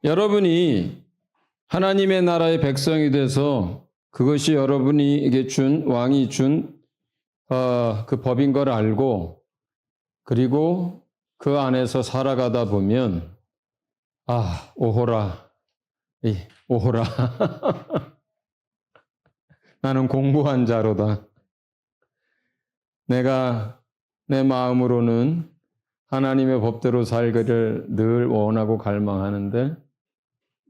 여러분이 하나님의 나라의 백성이 돼서 그것이 여러분에게 준 왕이 준 그 법인 걸 알고 그리고 그 안에서 살아가다 보면 오호라 오호라 나는 공부한 자로다. 내가 내 마음으로는 하나님의 법대로 살기를 늘 원하고 갈망하는데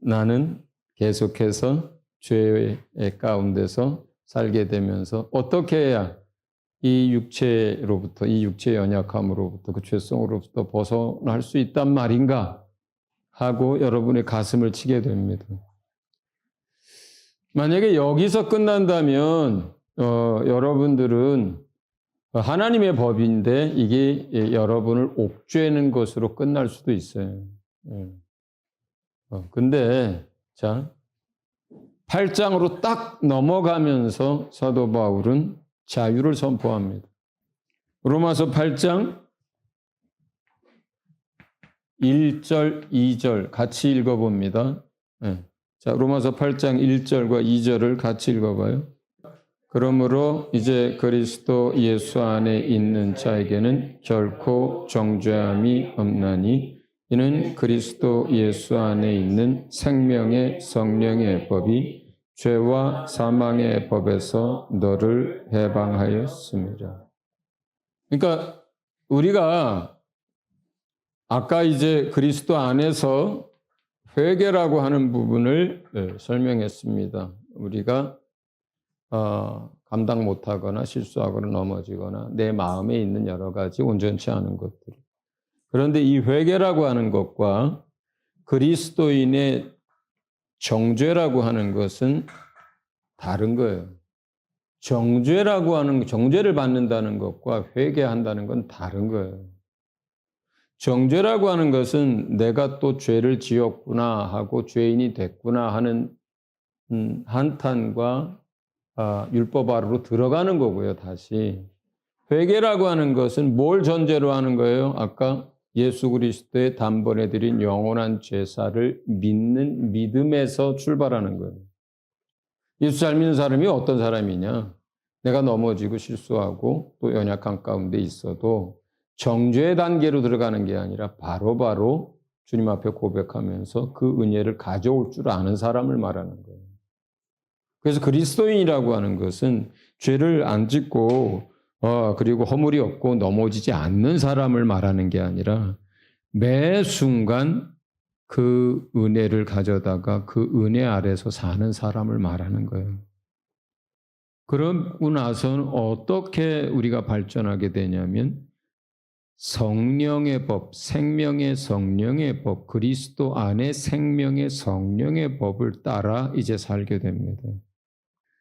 나는 계속해서 죄의 가운데서 살게 되면서 어떻게 해야 이 육체로부터, 이 육체의 연약함으로부터, 그 죄성으로부터 벗어날 수 있단 말인가 하고 여러분의 가슴을 치게 됩니다. 만약에 여기서 끝난다면 여러분들은 하나님의 법인데 이게 여러분을 옥죄는 것으로 끝날 수도 있어요. 근데 자 8장으로 딱 넘어가면서 사도 바울은 자유를 선포합니다. 로마서 8장 1절, 2절 같이 읽어봅니다. 자, 로마서 8장 1절과 2절을 같이 읽어봐요. 그러므로 이제 그리스도 예수 안에 있는 자에게는 결코 정죄함이 없나니 이는 그리스도 예수 안에 있는 생명의 성령의 법이 죄와 사망의 법에서 너를 해방하였습니다. 그러니까 우리가 아까 이제 그리스도 안에서 회개라고 하는 부분을 설명했습니다. 우리가 감당 못하거나 실수하거나 넘어지거나 내 마음에 있는 여러 가지 온전치 않은 것들. 그런데 이 회개라고 하는 것과 그리스도인의 정죄라고 하는 것은 다른 거예요. 정죄라고 하는 정죄를 받는다는 것과 회개한다는 건 다른 거예요. 정죄라고 하는 것은 내가 또 죄를 지었구나 하고 죄인이 됐구나 하는 한탄과 율법 아래로 들어가는 거고요. 다시 회개라고 하는 것은 뭘 전제로 하는 거예요? 아까 예수 그리스도의 단번에 드린 영원한 제사를 믿는 믿음에서 출발하는 거예요. 예수 잘 믿는 사람이 어떤 사람이냐? 내가 넘어지고 실수하고 또 연약한 가운데 있어도 정죄의 단계로 들어가는 게 아니라 바로바로 주님 앞에 고백하면서 그 은혜를 가져올 줄 아는 사람을 말하는 거예요. 그래서 그리스도인이라고 하는 것은 죄를 안 짓고 그리고 허물이 없고 넘어지지 않는 사람을 말하는 게 아니라 매 순간 그 은혜를 가져다가 그 은혜 아래서 사는 사람을 말하는 거예요. 그러고 나서는 어떻게 우리가 발전하게 되냐면 성령의 법, 생명의 성령의 법, 그리스도 안에 생명의 성령의 법을 따라 이제 살게 됩니다.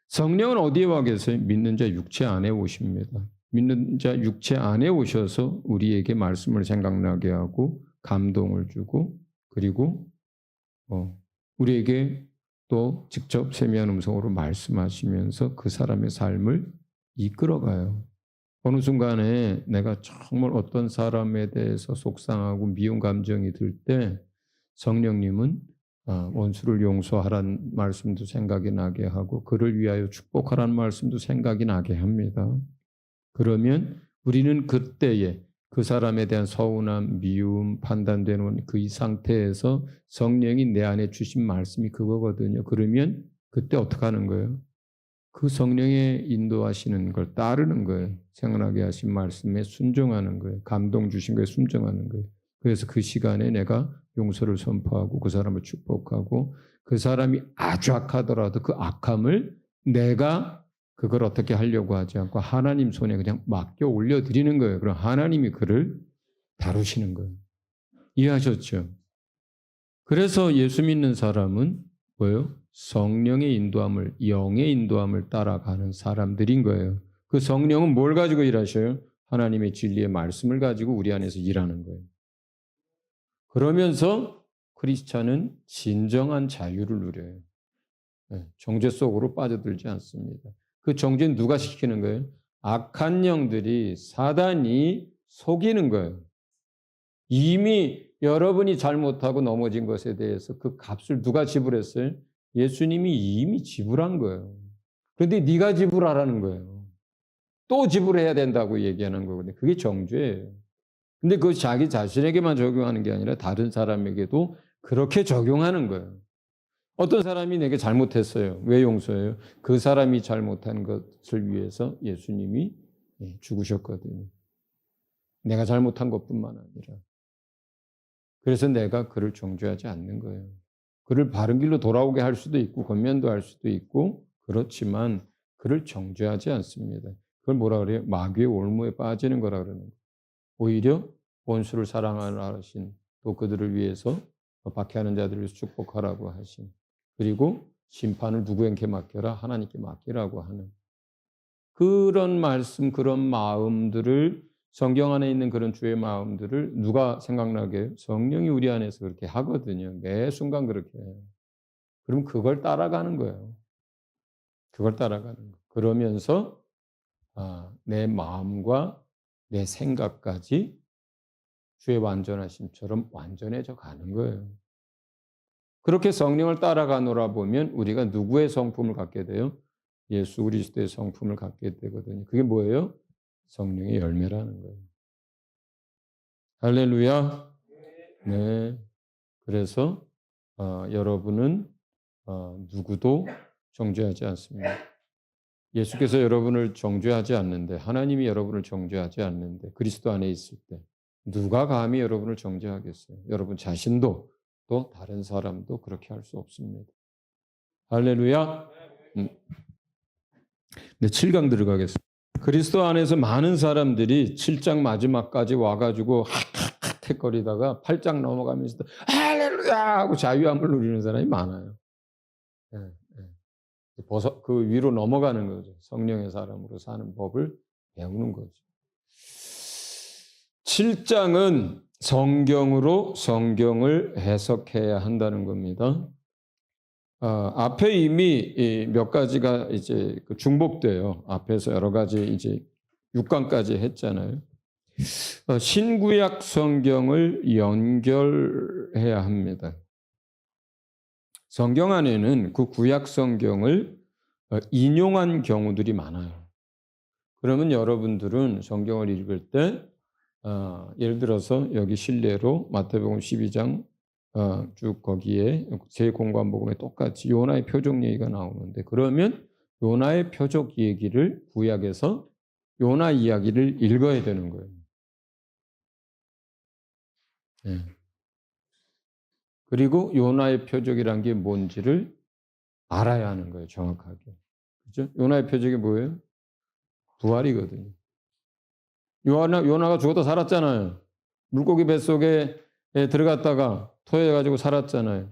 성령은 어디에 와 계세요? 믿는 자 육체 안에 오십니다. 믿는 자 육체 안에 오셔서 우리에게 말씀을 생각나게 하고 감동을 주고 그리고 우리에게 또 직접 세미한 음성으로 말씀하시면서 그 사람의 삶을 이끌어가요. 어느 순간에 내가 정말 어떤 사람에 대해서 속상하고 미운 감정이 들 때 성령님은 원수를 용서하라는 말씀도 생각이 나게 하고 그를 위하여 축복하라는 말씀도 생각이 나게 합니다. 그러면 우리는 그때에 그 사람에 대한 서운함, 미움, 판단되는 그 상태에서 성령이 내 안에 주신 말씀이 그거거든요. 그러면 그때 어떻게 하는 거예요? 그 성령의 인도하시는 걸 따르는 거예요. 생각나게 하신 말씀에 순종하는 거예요. 감동 주신 거에 순종하는 거예요. 그래서 그 시간에 내가 용서를 선포하고 그 사람을 축복하고 그 사람이 아주 악하더라도 그 악함을 내가 그걸 어떻게 하려고 하지 않고 하나님 손에 그냥 맡겨 올려드리는 거예요. 그럼 하나님이 그를 다루시는 거예요. 이해하셨죠? 그래서 예수 믿는 사람은 뭐예요? 성령의 인도함을, 영의 인도함을 따라가는 사람들인 거예요. 그 성령은 뭘 가지고 일하셔요? 하나님의 진리의 말씀을 가지고 우리 안에서 일하는 거예요. 그러면서 크리스찬은 진정한 자유를 누려요. 정죄 속으로 빠져들지 않습니다. 그 정죄는 누가 시키는 거예요? 악한 영들이 사단이 속이는 거예요. 이미 여러분이 잘못하고 넘어진 것에 대해서 그 값을 누가 지불했어요? 예수님이 이미 지불한 거예요. 그런데 네가 지불하라는 거예요. 또 지불해야 된다고 얘기하는 거거든요. 그게 정죄예요. 근데 그거 자기 자신에게만 적용하는 게 아니라 다른 사람에게도 그렇게 적용하는 거예요. 어떤 사람이 내게 잘못했어요. 왜 용서해요? 그 사람이 잘못한 것을 위해서 예수님이 죽으셨거든요. 내가 잘못한 것뿐만 아니라. 그래서 내가 그를 정죄하지 않는 거예요. 그를 바른 길로 돌아오게 할 수도 있고 권면도 할 수도 있고 그렇지만 그를 정죄하지 않습니다. 그걸 뭐라 그래요? 마귀의 올무에 빠지는 거라 그러는 거예요. 오히려 원수를 사랑하라 하신, 또 그들을 위해서 박해하는 자들을 위해서 축복하라고 하신, 그리고 심판을 누구에게 맡겨라? 하나님께 맡기라고 하는 그런 말씀, 그런 마음들을, 성경 안에 있는 그런 주의 마음들을 누가 생각나게 해요? 성령이 우리 안에서 그렇게 하거든요. 매 순간 그렇게 해요. 그럼 그걸 따라가는 거예요. 그걸 따라가는 거예요. 그러면서 내 마음과 내 생각까지 주의 완전하심처럼 완전해져 가는 거예요. 그렇게 성령을 따라가노라 보면 우리가 누구의 성품을 갖게 돼요? 예수 그리스도의 성품을 갖게 되거든요. 그게 뭐예요? 성령의 열매라는 거예요. 할렐루야. 네. 그래서 여러분은 누구도 정죄하지 않습니다. 예수께서 여러분을 정죄하지 않는데, 하나님이 여러분을 정죄하지 않는데, 그리스도 안에 있을 때 누가 감히 여러분을 정죄하겠어요? 여러분 자신도 또 다른 사람도 그렇게 할 수 없습니다. 할렐루야. 네, 7강 들어가겠습니다. 그리스도 안에서 많은 사람들이 7장 마지막까지 와가지고 핫핫핫거리다가 8장 넘어가면서 할렐루야 하고 자유함을 누리는 사람이 많아요. 네, 네. 그 위로 넘어가는 거죠. 성령의 사람으로 사는 법을 배우는 거죠. 7장은 성경으로 성경을 해석해야 한다는 겁니다. 앞에 이미 몇 가지가 이제 중복돼요. 앞에서 여러 가지 이제 6강까지 했잖아요. 신구약 성경을 연결해야 합니다. 성경 안에는 그 구약 성경을 인용한 경우들이 많아요. 그러면 여러분들은 성경을 읽을 때 예를 들어서 여기 실례로 마태복음 12장 쭉 거기에 제 공관복음에 똑같이 요나의 표적 얘기가 나오는데, 그러면 요나의 표적 얘기를 구약에서 요나 이야기를 읽어야 되는 거예요. 네. 그리고 요나의 표적이란 게 뭔지를 알아야 하는 거예요, 정확하게. 그죠? 요나의 표적이 뭐예요? 부활이거든요. 요나가 죽었다 살았잖아요. 물고기 뱃속에 들어갔다가 토해가지고 살았잖아요.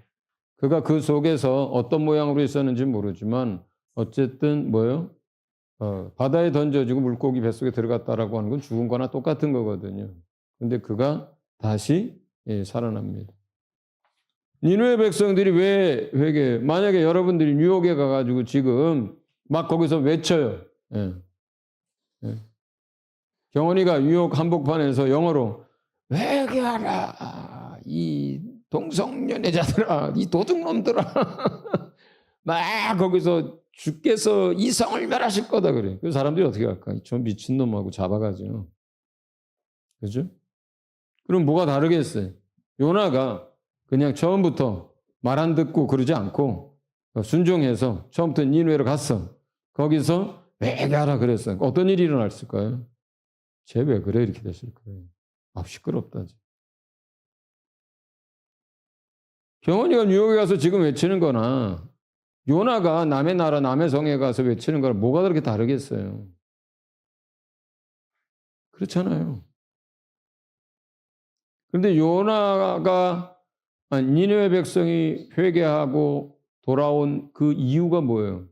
그가 그 속에서 어떤 모양으로 있었는지 모르지만 어쨌든 뭐예요? 바다에 던져지고 물고기 뱃속에 들어갔다라고 하는 건 죽은 거나 똑같은 거거든요. 근데 그가 다시 살아납니다. 니느웨 백성들이 왜 회개해요? 만약에 여러분들이 뉴욕에 가가지고 지금 막 거기서 외쳐요. 예. 예. 경원이가 뉴욕 한복판에서 영어로 회개하라, 이 동성연애자들아, 이 도둑놈들아. 막 거기서 주께서 이성을 멸하실 거다 그래. 그 사람들이 어떻게 할까? 저 미친놈하고 잡아가죠. 그죠? 그럼 뭐가 다르겠어요? 요나가 그냥 처음부터 말 안 듣고 그러지 않고 순종해서 처음부터 니느웨로 갔어. 거기서 회개하라 그랬어요. 어떤 일이 일어났을까요? 쟤 왜 그래? 이렇게 됐을 거예요. 시끄럽다. 경원이가 뉴욕에 가서 지금 외치는 거나 요나가 남의 나라 남의 성에 가서 외치는 거랑 뭐가 그렇게 다르겠어요? 그렇잖아요. 그런데 요나가 니느웨 백성이 회개하고 돌아온 그 이유가 뭐예요?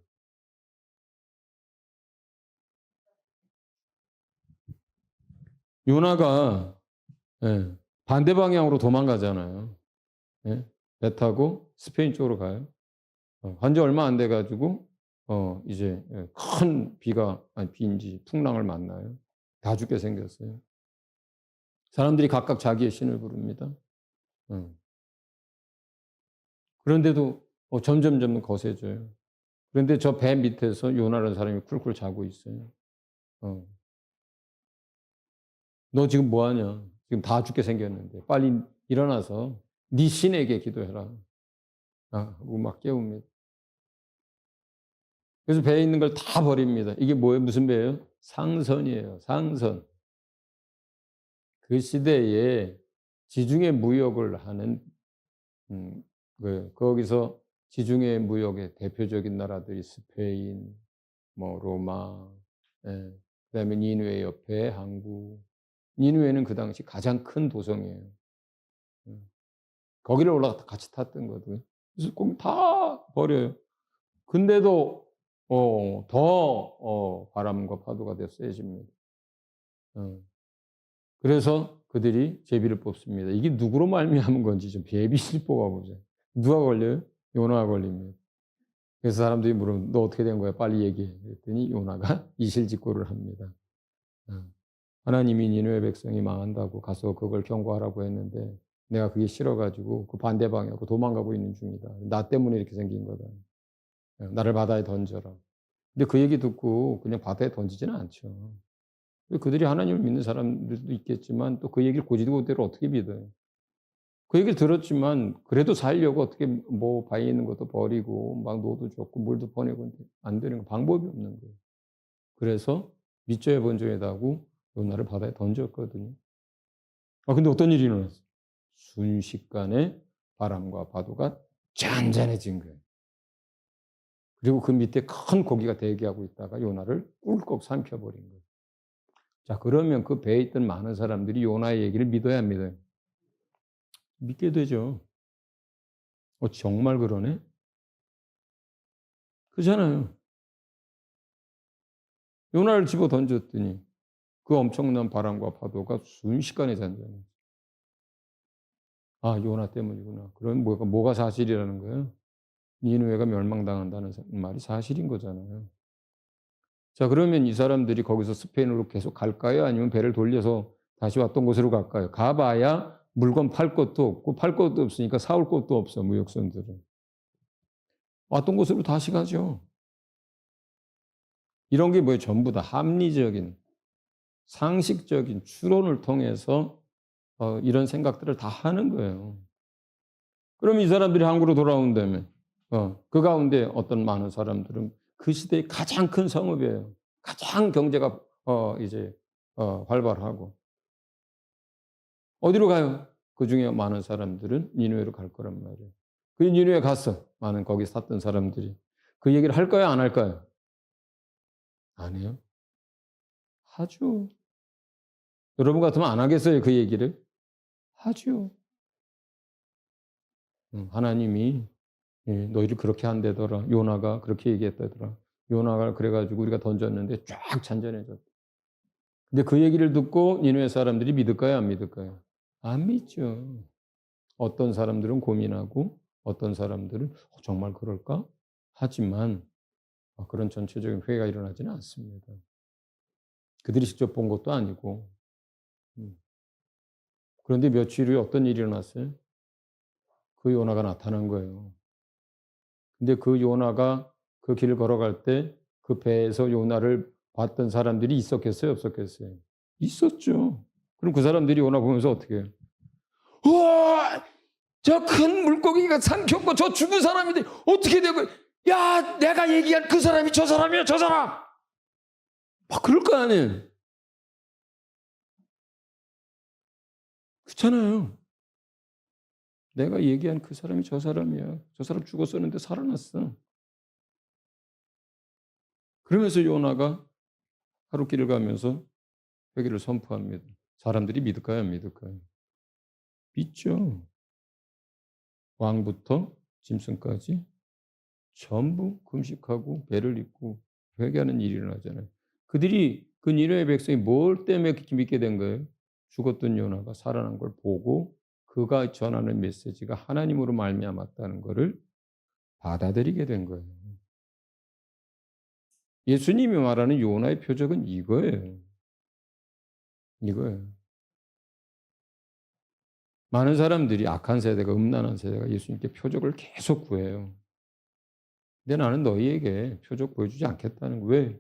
요나가 반대 방향으로 도망가잖아요. 배 타고 스페인 쪽으로 가요. 한지 얼마 안 돼가지고 이제 큰 비인지 풍랑을 만나요. 다 죽게 생겼어요. 사람들이 각각 자기의 신을 부릅니다. 어. 그런데도 점점점 거세져요. 그런데 저 배 밑에서 요나라는 사람이 쿨쿨 자고 있어요. 어. "너 지금 뭐 하냐? 지금 다 죽게 생겼는데 빨리 일어나서 네 신에게 기도해라." 하고 막 깨웁니다. 그래서 배에 있는 걸 다 버립니다. 이게 뭐예요? 무슨 배예요? 상선이에요, 상선. 그 시대에 지중해 무역을 하는 거기서 지중해 무역의 대표적인 나라들이 스페인, 뭐 로마, 예, 그다음에 니누에 옆에 항구. 니누에는 그 당시 가장 큰 도성이에요. 음. 거기를 올라갔다 같이 탔던 거거든요. 그래서 꼭 다 버려요. 근데도 바람과 파도가 더 세집니다. 어. 그래서 그들이 제비를 뽑습니다. 이게 누구로 말미암은 건지 좀 제비를 뽑아보자. 누가 걸려요? 요나가 걸립니다. 그래서 사람들이 물으면 너 어떻게 된 거야? 빨리 얘기해. 그랬더니 요나가 이실직고를 합니다. 어. 하나님이 니느웨 백성이 망한다고 가서 그걸 경고하라고 했는데 내가 그게 싫어가지고 그 반대 방향으로 도망가고 있는 중이다. 나 때문에 이렇게 생긴 거다. 나를 바다에 던져라. 근데 그 얘기 듣고 그냥 바다에 던지지는 않죠. 그들이 하나님을 믿는 사람들도 있겠지만 또 그 얘기를 고지고대로 어떻게 믿어요? 그 얘기를 들었지만 그래도 살려고 어떻게 뭐 바위에 있는 것도 버리고 막 노도 줬고 물도 보내고 안 되는 거 방법이 없는 거예요. 그래서 믿져야 번져야다고 요나를 바다에 던졌거든요. 근데 어떤 일이 일어났어요? 순식간에 바람과 파도가 잔잔해진 거예요. 그리고 그 밑에 큰 고기가 대기하고 있다가 요나를 꿀꺽 삼켜버린 거예요. 자, 그러면 그 배에 있던 많은 사람들이 요나의 얘기를 믿어야 안 믿어요? 믿게 되죠. 정말 그러네? 그잖아요. 요나를 집어 던졌더니 그 엄청난 바람과 파도가 순식간에 잔잔해요. 요나 때문이구나. 그럼 뭐가 사실이라는 거예요? 니느웨가 멸망당한다는 말이 사실인 거잖아요. 자, 그러면 이 사람들이 거기서 스페인으로 계속 갈까요? 아니면 배를 돌려서 다시 왔던 곳으로 갈까요? 가봐야 물건 팔 것도 없고 팔 것도 없으니까 사올 것도 없어, 무역선들은. 왔던 곳으로 다시 가죠. 이런 게 뭐예요? 전부 다 합리적인, 상식적인 추론을 통해서 이런 생각들을 다 하는 거예요. 그럼 이 사람들이 한국으로 돌아온다면 그 가운데 어떤 많은 사람들은 그 시대의 가장 큰 성읍이에요. 가장 경제가 이제 활발하고 어디로 가요? 그중에 많은 사람들은 니느웨로 갈 거란 말이에요. 그 니느웨 갔어. 많은 거기 샀던 사람들이. 그 얘기를 할까요? 안 할까요? 안 해요. 하죠. 여러분 같으면 안 하겠어요? 그 얘기를? 하죠. 하나님이 너희를 그렇게 한다더라. 요나가 그렇게 얘기했다더라. 요나가 그래 가지고 우리가 던졌는데 쫙 잔잔해졌다. 근데 그 얘기를 듣고 니느웨 사람들이 믿을까요? 안 믿을까요? 안 믿죠. 어떤 사람들은 고민하고 어떤 사람들은 정말 그럴까? 하지만 그런 전체적인 회의가 일어나지는 않습니다. 그들이 직접 본 것도 아니고. 음. 그런데 며칠 후에 어떤 일이 일어났어요? 그 요나가 나타난 거예요. 근데 그 요나가 그 길을 걸어갈 때 그 배에서 요나를 봤던 사람들이 있었겠어요? 없었겠어요? 있었죠. 그럼 그 사람들이 요나 보면서 어떻게 해요? 우와! 저 큰 물고기가 삼켰고 저 죽은 사람인데 어떻게 되고, 야, 내가 얘기한 그 사람이 저 사람이야, 저 사람! 막 그럴 거 아니에요. 그렇잖아요. 내가 얘기한 그 사람이 저 사람이야. 저 사람 죽었었는데 살아났어. 그러면서 요나가 하룻길을 가면서 회개를 선포합니다. 사람들이 믿을까요? 안 믿을까요? 믿죠. 왕부터 짐승까지 전부 금식하고 배를 입고 회개하는 일이 일어나잖아요. 그들이 그 니느웨 백성이 뭘 때문에 그렇게 믿게 된 거예요? 죽었던 요나가 살아난 걸 보고 그가 전하는 메시지가 하나님으로 말미암았다는 것을 받아들이게 된 거예요. 예수님이 말하는 요나의 표적은 이거예요. 이거예요. 많은 사람들이 악한 세대가 음란한 세대가 예수님께 표적을 계속 구해요. 근데 나는 너희에게 표적 보여주지 않겠다는 거예요. 왜?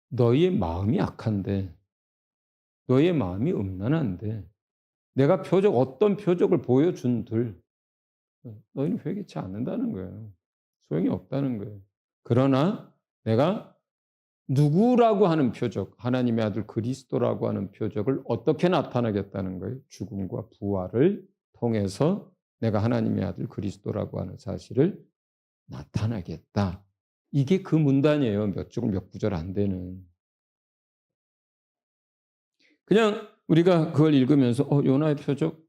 너희의 마음이 악한데, 너희의 마음이 음란한데, 내가 어떤 표적을 보여준들 너희는 회개치 않는다는 거예요. 소용이 없다는 거예요. 그러나 내가 누구라고 하는 표적, 하나님의 아들 그리스도라고 하는 표적을 어떻게 나타나겠다는 거예요? 죽음과 부활을 통해서 내가 하나님의 아들 그리스도라고 하는 사실을 나타나겠다. 이게 그 문단이에요. 몇 구절 안 되는. 그냥 우리가 그걸 읽으면서 요나의 표적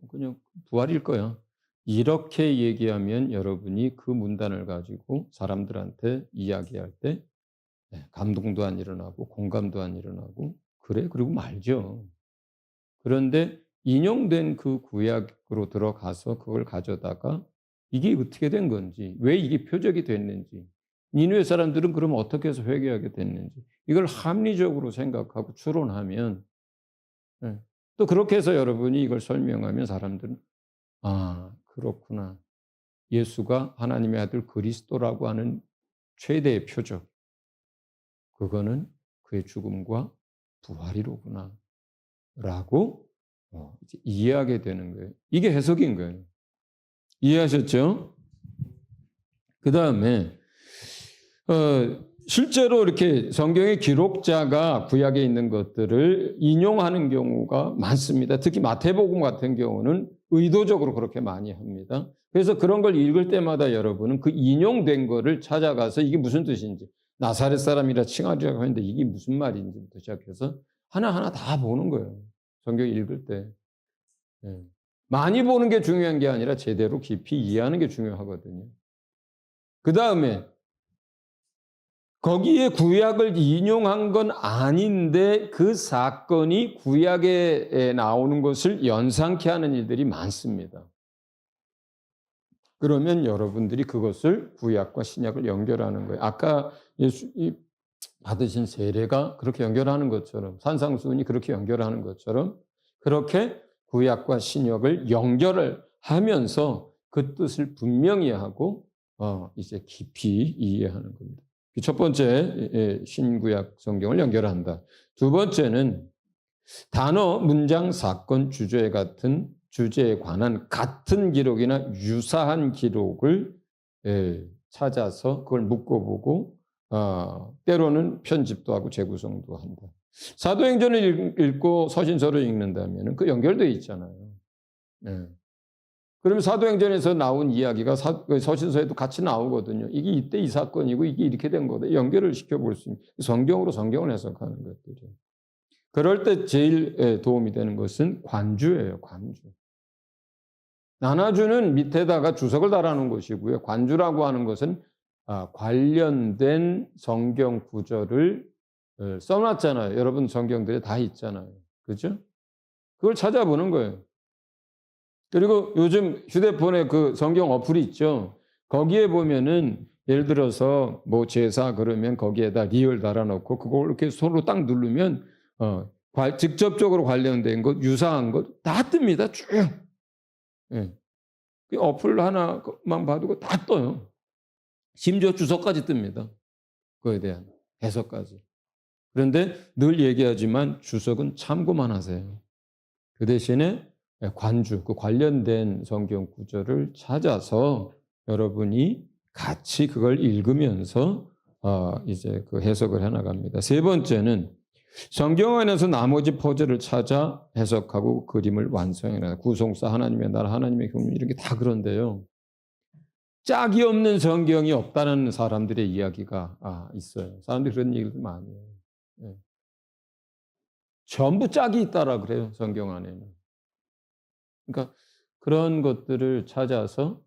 그냥 부활일 거야. 이렇게 얘기하면 여러분이 그 문단을 가지고 사람들한테 이야기할 때 감동도 안 일어나고 공감도 안 일어나고 그래 그리고 말죠. 그런데 인용된 그 구약으로 들어가서 그걸 가져다가 이게 어떻게 된 건지, 왜 이게 표적이 됐는지, 니느웨 사람들은 그럼 어떻게 해서 회개하게 됐는지 이걸 합리적으로 생각하고 추론하면 또 그렇게 해서 여러분이 이걸 설명하면 사람들은 아 그렇구나. 예수가 하나님의 아들 그리스도라고 하는 최대의 표적. 그거는 그의 죽음과 부활이로구나. 라고 이제 이해하게 되는 거예요. 이게 해석인 거예요. 이해하셨죠? 그 다음에 실제로 이렇게 성경의 기록자가 구약에 있는 것들을 인용하는 경우가 많습니다. 특히 마태복음 같은 경우는 의도적으로 그렇게 많이 합니다. 그래서 그런 걸 읽을 때마다 여러분은 그 인용된 거를 찾아가서 이게 무슨 뜻인지, 나사렛 사람이라 칭하리라고 했는데 이게 무슨 말인지부터 시작해서 하나하나 다 보는 거예요. 성경 읽을 때. 많이 보는 게 중요한 게 아니라 제대로 깊이 이해하는 게 중요하거든요. 그 다음에 거기에 구약을 인용한 건 아닌데 그 사건이 구약에 나오는 것을 연상케 하는 일들이 많습니다. 그러면 여러분들이 그것을 구약과 신약을 연결하는 거예요. 아까 예수님 받으신 세례가 그렇게 연결하는 것처럼, 산상수훈이 그렇게 연결하는 것처럼 그렇게 구약과 신약을 연결을 하면서 그 뜻을 분명히 하고 이제 깊이 이해하는 겁니다. 첫 번째 신구약 성경을 연결한다. 두 번째는 단어, 문장, 사건, 주제에 관한 같은 기록이나 유사한 기록을 찾아서 그걸 묶어보고 때로는 편집도 하고 재구성도 한다. 사도행전을 읽고 서신서를 읽는다면 그 연결되어 있잖아요. 그러면 사도행전에서 나온 이야기가 서신서에도 같이 나오거든요. 이게 이때 이 사건이고 이게 이렇게 된 거다. 연결을 시켜볼 수 있는 성경으로 성경을 해석하는 것들이에요. 그럴 때 제일 도움이 되는 것은 관주예요. 관주. 나눠주는 밑에다가 주석을 달아놓은 것이고요. 관주라고 하는 것은 관련된 성경 구절을 써놨잖아요. 여러분 성경들에 다 있잖아요. 그죠? 그걸 찾아보는 거예요. 그리고 요즘 휴대폰에 그 성경 어플이 있죠. 거기에 보면은 예를 들어서 뭐 제사 그러면 거기에다 리얼 달아놓고 그걸 이렇게 손으로 딱 누르면 직접적으로 관련된 것, 유사한 것 다 뜹니다. 쭉. 예. 그 어플 하나만 봐도 다 떠요. 심지어 주석까지 뜹니다. 그거에 대한 해석까지. 그런데 늘 얘기하지만 주석은 참고만 하세요. 그 대신에 관주, 그 관련된 성경 구절을 찾아서 여러분이 같이 그걸 읽으면서 이제 그 해석을 해나갑니다. 세 번째는 성경 안에서 나머지 퍼즐을 찾아 해석하고 그림을 완성해나가. 구속사, 하나님의 나라, 하나님의 경륜 이런 게 다 그런데요. 짝이 없는 성경이 없다는 사람들의 이야기가 있어요. 사람들이 그런 얘기를 많이 해요. 예. 전부 짝이 있다라 그래요. 성경 안에는. 그러니까 그런 것들을 찾아서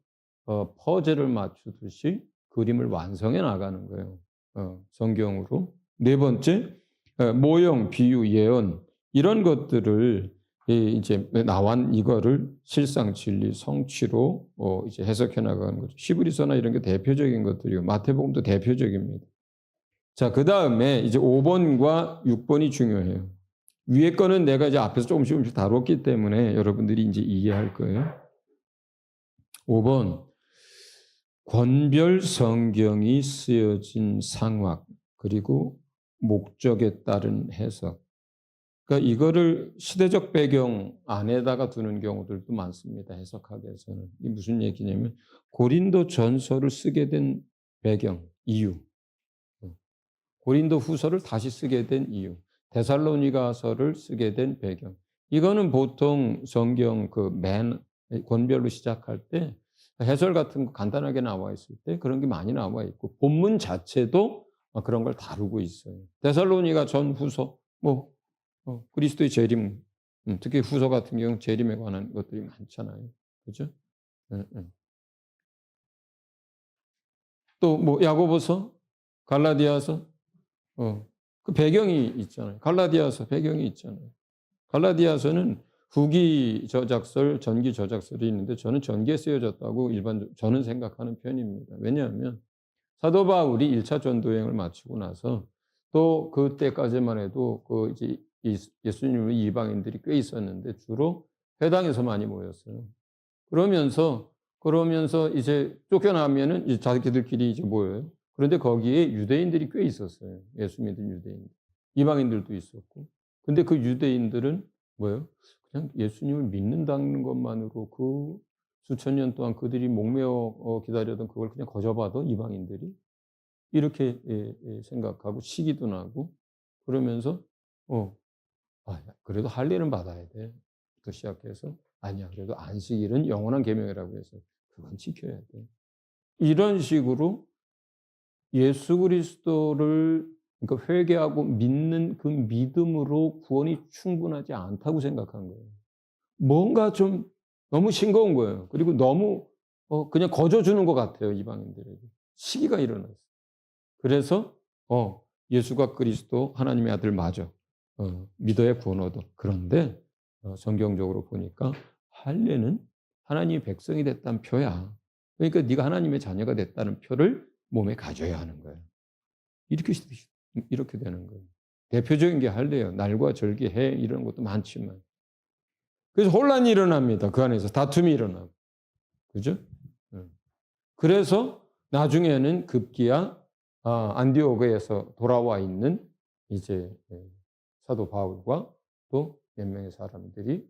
퍼즐을 맞추듯이 그림을 완성해 나가는 거예요. 성경으로. 네 번째, 모형, 비유, 예언 이런 것들을 이제 나온 이거를 실상 진리 성취로 이제 해석해 나가는 거죠. 히브리서나 이런 게 대표적인 것들이고 마태복음도 대표적입니다. 자, 그 다음에 이제 5번과 6번이 중요해요. 위에 거는 내가 이제 앞에서 조금씩 다뤘기 때문에 여러분들이 이제 이해할 거예요. 5번 권별 성경이 쓰여진 상황 그리고 목적에 따른 해석. 그러니까 이거를 시대적 배경 안에다가 두는 경우들도 많습니다. 해석하기 위해서는. 이게 무슨 얘기냐면 고린도 전서를 쓰게 된 배경, 이유. 고린도 후서를 다시 쓰게 된 이유. 데살로니가서를 쓰게 된 배경. 이거는 보통 성경 그 맨 권별로 시작할 때 해설 같은 거 간단하게 나와 있을 때 그런 게 많이 나와 있고 본문 자체도 그런 걸 다루고 있어요. 데살로니가 전 후서 뭐 그리스도의 재림, 특히 후서 같은 경우 재림에 관한 것들이 많잖아요. 그죠? 예, 예. 또 뭐 야고보서, 갈라디아서, 그 배경이 있잖아요. 갈라디아서 배경이 있잖아요. 갈라디아서는 후기 저작설, 전기 저작설이 있는데 저는 전기에 쓰여졌다고 저는 생각하는 편입니다. 왜냐하면 사도 바울이 1차 전도 여행을 마치고 나서 또 그때까지만 해도 그 이제 예수님을 이방인들이 꽤 있었는데 주로 회당에서 많이 모였어요. 그러면서 이제 쫓겨나면은 이제 자기들끼리 이제 모여요. 그런데 거기에 유대인들이 꽤 있었어요. 예수 믿은 유대인. 이방인들도 있었고. 근데 그 유대인들은 뭐예요? 그냥 예수님을 믿는다는 것만으로 그 수천 년 동안 그들이 목매어 기다렸던 그걸 그냥 거저봐도 이방인들이 이렇게 생각하고 시기도 나고 그러면서 어 그래도 할례는 받아야 돼. 부터 시작해서 아니야. 그래도 안식일은 영원한 계명이라고 해서 그건 지켜야 돼. 이런 식으로 예수 그리스도를 그러니까 회개하고 믿는 그 믿음으로 구원이 충분하지 않다고 생각한 거예요. 뭔가 좀 너무 싱거운 거예요. 그리고 너무 그냥 거저 주는 것 같아요, 이방인들에게. 시기가 일어났어요. 그래서 예수가 그리스도 하나님의 아들 맞아. 믿어야 구원 얻어. 그런데 성경적으로 보니까 할례는 하나님의 백성이 됐다는 표야. 그러니까 네가 하나님의 자녀가 됐다는 표를 몸에 가져야 하는 거예요. 이렇게 이렇게 되는 거예요. 대표적인 게 할례예요. 날과 절기, 해 이런 것도 많지만. 그래서 혼란이 일어납니다. 그 안에서 다툼이 일어나고. 그죠? 그래서 나중에는 급기야 안디오그에서 돌아와 있는 이제 사도 바울과 또 몇 명의 사람들이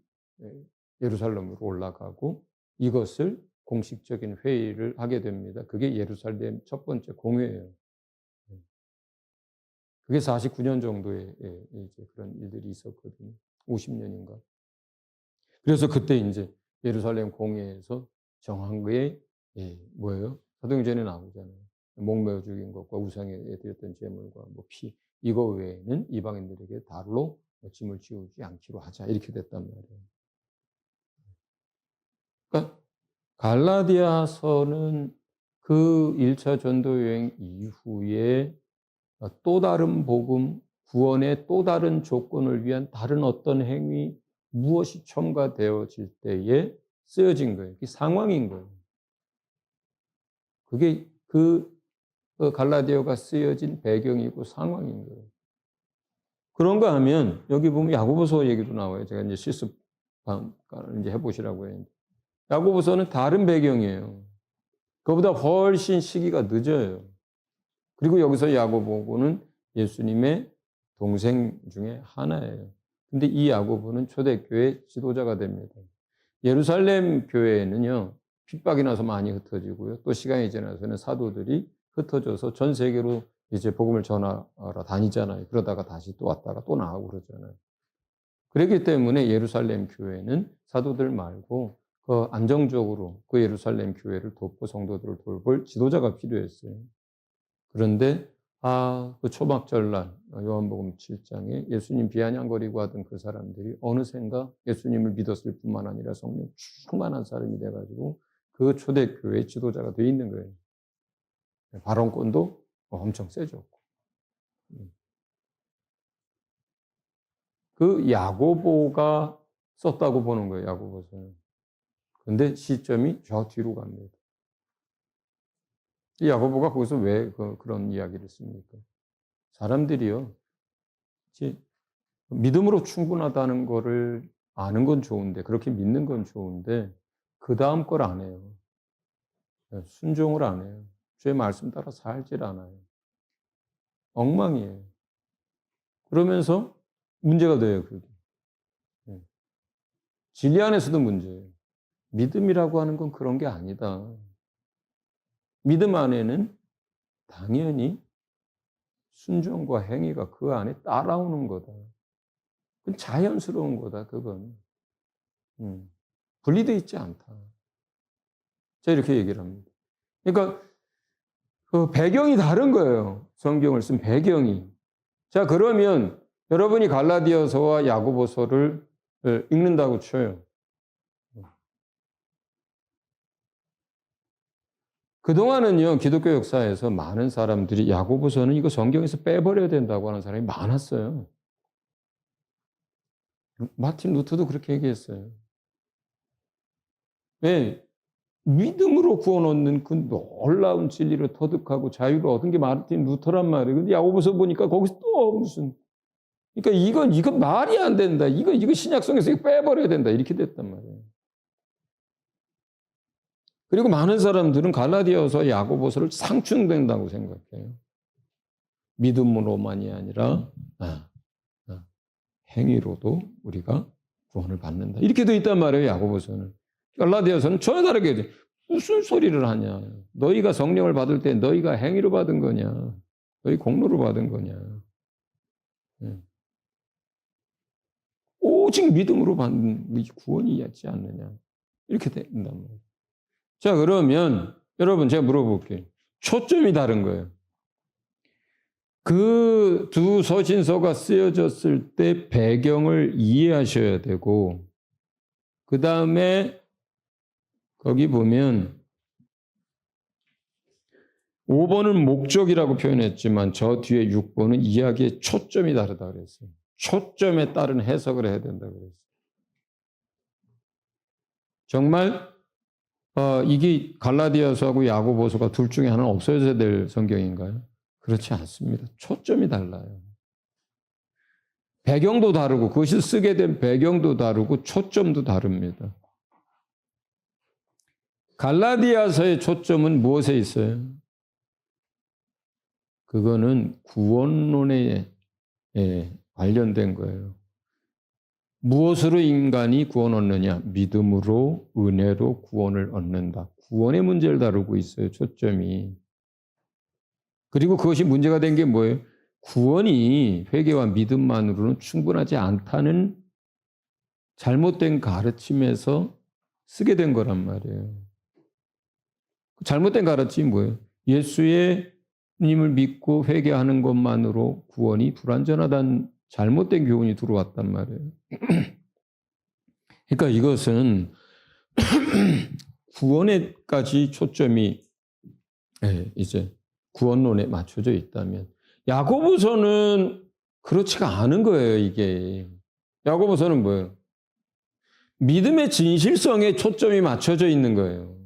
예루살렘으로 올라가고 이것을 공식적인 회의를 하게 됩니다. 그게 예루살렘 첫 번째 공회예요. 그게 49년 정도의 이제 그런 일들이 있었거든요. 50년인가. 그래서 그때 이제 예루살렘 공회에서 정한 거에 뭐예요? 사도행전에 나오잖아요. 목매어 죽인 것과 우상에 드렸던 제물과 뭐 피 이거 외에는 이방인들에게 달로 짐을 지우지 않기로 하자 이렇게 됐단 말이에요. 그러니까 갈라디아서는 그 1차 전도 여행 이후에 또 다른 복음, 구원의 또 다른 조건을 위한 다른 어떤 행위 무엇이 첨가되어질 때에 쓰여진 거예요. 그게 상황인 거예요. 그게 갈라디아가 쓰여진 배경이고 상황인 거예요. 그런가 하면 여기 보면 야고보서 얘기도 나와요. 제가 이제 실습 이제 해보시라고 했는데 야고보서는 다른 배경이에요. 그보다 훨씬 시기가 늦어요. 그리고 여기서 야고보는 예수님의 동생 중에 하나예요. 근데 이 야고보는 초대교회 지도자가 됩니다. 예루살렘 교회는요, 핍박이 나서 많이 흩어지고요. 또 시간이 지나서는 사도들이 흩어져서 전 세계로 이제 복음을 전하러 다니잖아요. 그러다가 다시 또 왔다가 또 나가고 그러잖아요. 그렇기 때문에 예루살렘 교회는 사도들 말고 그 안정적으로 그 예루살렘 교회를 돕고 성도들을 돌볼 지도자가 필요했어요. 그런데 그 초막절날 요한복음 7장에 예수님 비아냥거리고 하던 그 사람들이 어느샌가 예수님을 믿었을 뿐만 아니라 성령 충만한 사람이 돼가지고 그 초대교회 지도자가 돼 있는 거예요. 발언권도 엄청 세졌고. 그 야고보가 썼다고 보는 거예요, 야고보서는. 그런데 시점이 저 뒤로 갑니다. 이 야고보가 거기서 왜 그런 이야기를 씁니까? 사람들이요, 믿음으로 충분하다는 거를 아는 건 좋은데, 그렇게 믿는 건 좋은데, 그 다음 걸 안 해요. 순종을 안 해요. 주의 말씀 따라 살질 않아요. 엉망이에요. 그러면서 문제가 돼요, 그게. 예. 진리 안에서도 문제예요. 믿음이라고 하는 건 그런 게 아니다. 믿음 안에는 당연히 순종과 행위가 그 안에 따라오는 거다. 그건 자연스러운 거다, 그건. 분리되어 있지 않다. 제가 이렇게 얘기를 합니다. 그러니까 그 배경이 다른 거예요. 성경을 쓴 배경이. 자, 그러면 여러분이 갈라디아서와 야고보서를 읽는다고 쳐요. 그동안은요, 기독교 역사에서 많은 사람들이 야고보서는 이거 성경에서 빼버려야 된다고 하는 사람이 많았어요. 마틴 루터도 그렇게 얘기했어요. 왜? 믿음으로 구원 얻는 그 놀라운 진리를 터득하고 자유를 얻은 게 마틴 루터란 말이에요. 근데 야고보서 보니까 거기서 또 무슨, 그러니까 이건 말이 안 된다. 이거 신약성에서 이거 빼버려야 된다. 이렇게 됐단 말이에요. 그리고 많은 사람들은 갈라디아서 야고보서를 상충된다고 생각해요. 믿음으로만이 아니라 행위로도 우리가 구원을 받는다. 이렇게 돼 있단 말이에요, 야고보서는. 갈라디아서는 전혀 다르게 돼. 무슨 소리를 하냐. 너희가 성령을 받을 때 너희가 행위로 받은 거냐. 너희 공로로 받은 거냐. 오직 믿음으로 받는 구원이 있지 않느냐. 이렇게 된단 말이에요. 자, 그러면 여러분 제가 물어볼게요. 초점이 다른 거예요. 그 두 서신서가 쓰여졌을 때 배경을 이해하셔야 되고, 그 다음에 거기 보면 5번은 목적이라고 표현했지만 저 뒤에 6번은 이야기의 초점이 다르다 그랬어요. 초점에 따른 해석을 해야 된다 그랬어요. 정말 이게 갈라디아서하고 야고보서가 둘 중에 하나는 없어져야 될 성경인가요? 그렇지 않습니다. 초점이 달라요. 배경도 다르고 그것이 쓰게 된 배경도 다르고 초점도 다릅니다. 갈라디아서의 초점은 무엇에 있어요? 그거는 구원론에 관련된 거예요. 무엇으로 인간이 구원 얻느냐? 믿음으로, 은혜로 구원을 얻는다. 구원의 문제를 다루고 있어요, 초점이. 그리고 그것이 문제가 된 게 뭐예요? 구원이 회개와 믿음만으로는 충분하지 않다는 잘못된 가르침에서 쓰게 된 거란 말이에요. 잘못된 가르침이 뭐예요? 예수의 님을 믿고 회개하는 것만으로 구원이 불완전하다는 잘못된 교훈이 들어왔단 말이에요. 그러니까 이것은 구원에까지 초점이 이제 구원론에 맞춰져 있다면 야고보서는 그렇지가 않은 거예요, 이게. 야고보서는 뭐예요? 믿음의 진실성에 초점이 맞춰져 있는 거예요.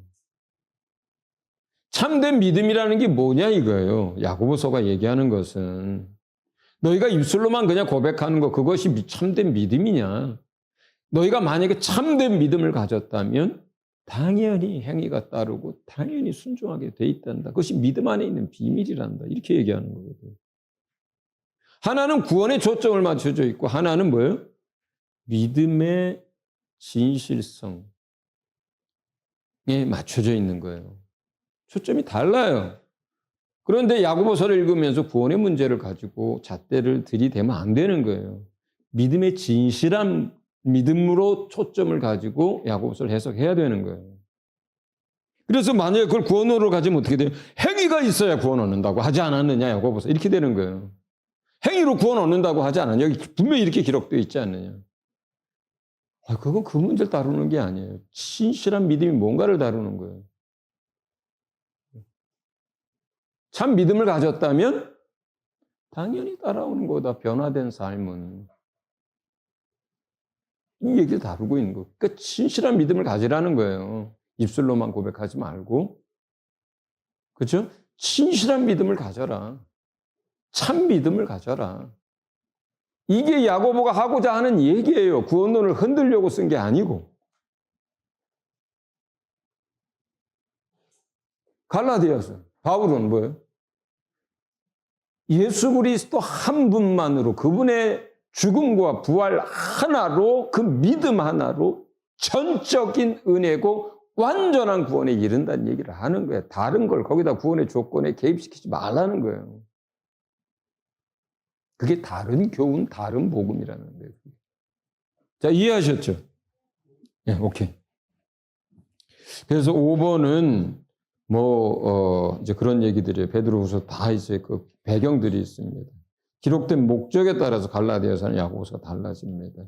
참된 믿음이라는 게 뭐냐 이거예요. 야고보서가 얘기하는 것은 너희가 입술로만 그냥 고백하는 거 그것이 참된 믿음이냐. 너희가 만약에 참된 믿음을 가졌다면 당연히 행위가 따르고 당연히 순종하게 돼 있단다. 그것이 믿음 안에 있는 비밀이란다. 이렇게 얘기하는 거거든요. 하나는 구원에 초점을 맞춰져 있고 하나는 뭐예요? 믿음의 진실성에 맞춰져 있는 거예요. 초점이 달라요. 그런데 야고보서를 읽으면서 구원의 문제를 가지고 잣대를 들이대면 안 되는 거예요. 믿음의 진실한 믿음으로 초점을 가지고 야고보서를 해석해야 되는 거예요. 그래서 만약에 그걸 구원으로 가지면 어떻게 돼요? 행위가 있어야 구원 얻는다고 하지 않았느냐 야고보서 이렇게 되는 거예요. 행위로 구원 얻는다고 하지 않았느냐. 여기 분명히 이렇게 기록되어 있지 않느냐. 그건 그 문제를 다루는 게 아니에요. 진실한 믿음이 뭔가를 다루는 거예요. 참 믿음을 가졌다면 당연히 따라오는 거다. 변화된 삶은. 이 얘기를 다루고 있는 거예요. 그러니까 진실한 믿음을 가지라는 거예요. 입술로만 고백하지 말고. 그렇죠? 진실한 믿음을 가져라. 참 믿음을 가져라. 이게 야고보가 하고자 하는 얘기예요. 구원론을 흔들려고 쓴 게 아니고. 갈라디아서 바울은 뭐예요? 예수 그리스도 한 분만으로 그분의 죽음과 부활 하나로 그 믿음 하나로 전적인 은혜고 완전한 구원에 이른다는 얘기를 하는 거예요. 다른 걸 거기다 구원의 조건에 개입시키지 말라는 거예요. 그게 다른 교훈, 다른 복음이라는 거예요. 자, 이해하셨죠? 네, 오케이. 그래서 5번은 이제 그런 얘기들이에요. 베드로후서 다 이제 그 배경들이 있습니다. 기록된 목적에 따라서 갈라디아서는 야고보서가 달라집니다.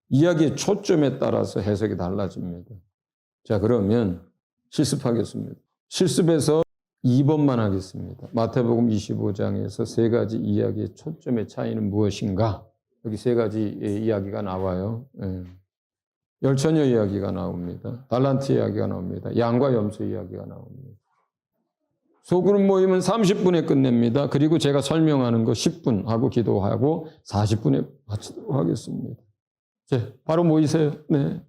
이야기의 초점에 따라서 해석이 달라집니다. 자, 그러면 실습하겠습니다. 실습에서 2번만 하겠습니다. 마태복음 25장에서 세 가지 이야기의 초점의 차이는 무엇인가? 여기 세 가지 이야기가 나와요. 열처녀 이야기가 나옵니다. 달란트 이야기가 나옵니다. 양과 염소 이야기가 나옵니다. 소그룹 모임은 30분에 끝냅니다. 그리고 제가 설명하는 거 10분 하고 기도하고 40분에 마치도록 하겠습니다. 자, 바로 모이세요. 네.